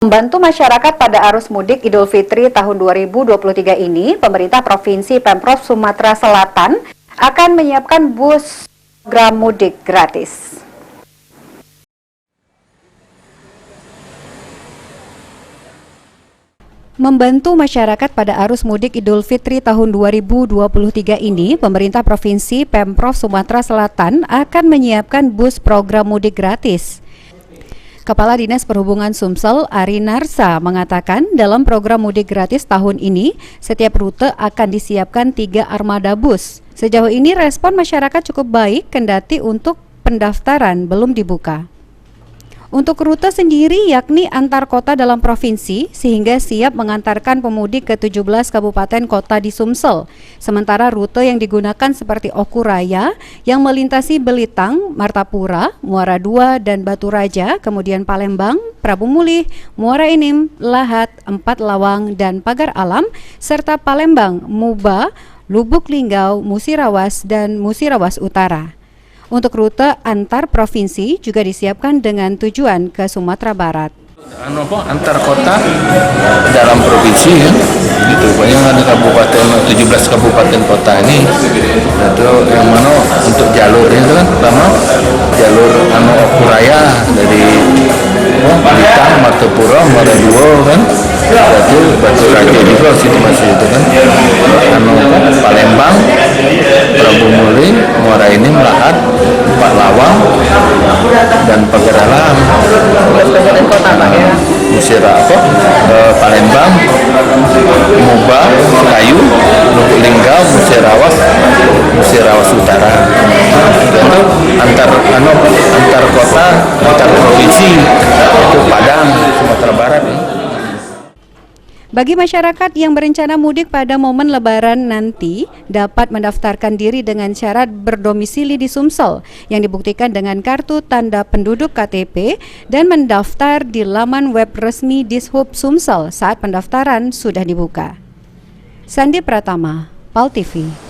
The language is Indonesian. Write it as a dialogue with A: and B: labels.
A: Membantu masyarakat pada arus mudik Idul Fitri tahun 2023 ini, pemerintah Provinsi Pemprov Sumatera Selatan akan menyiapkan bus program mudik gratis. Membantu masyarakat pada arus mudik Idul Fitri tahun 2023 ini, pemerintah Provinsi Pemprov Sumatera Selatan akan menyiapkan bus program mudik gratis. Kepala Dinas Perhubungan Sumsel, Ari Narsa, mengatakan dalam program mudik gratis tahun ini, setiap rute akan disiapkan 3 armada bus. Sejauh ini respon masyarakat cukup baik, kendati untuk pendaftaran belum dibuka. Untuk rute sendiri yakni antar kota dalam provinsi, sehingga siap mengantarkan pemudik ke 17 kabupaten kota di Sumsel. Sementara rute yang digunakan seperti Oku Raya yang melintasi Belitang, Martapura, Muara II, dan Batu Raja, kemudian Palembang, Prabu Mulih, Muara Enim, Lahat, Empat Lawang, dan Pagar Alam, serta Palembang, Muba, Lubuk Linggau, Musirawas, dan Musirawas Utara. Untuk rute antar provinsi juga disiapkan dengan tujuan ke Sumatera Barat.
B: Antar kota dalam provinsi ya, gitu. Banyak ada kabupaten, 17 kabupaten kota ini. Itu yang mana untuk jalurnya itu kan pertama jalur Oku Raya dari Belitang, Martapura, Muara II kan. Berarti Batu Raja juga situ masih itu kan. Palembang, Prabu Mulih, Muara Enim, Lahat, Empat Lawang, dan Pagar Alam. Palembang, Muba, Kayu, Lubuk Linggau, Musirawas Utara. Dan antar kota, antar provinsi itu Padang, Sumatera Barat.
A: Bagi masyarakat yang berencana mudik pada momen Lebaran nanti, dapat mendaftarkan diri dengan syarat berdomisili di Sumsel yang dibuktikan dengan kartu tanda penduduk KTP dan mendaftar di laman web resmi Dishub Sumsel saat pendaftaran sudah dibuka. Sandi Pratama, PAL TV.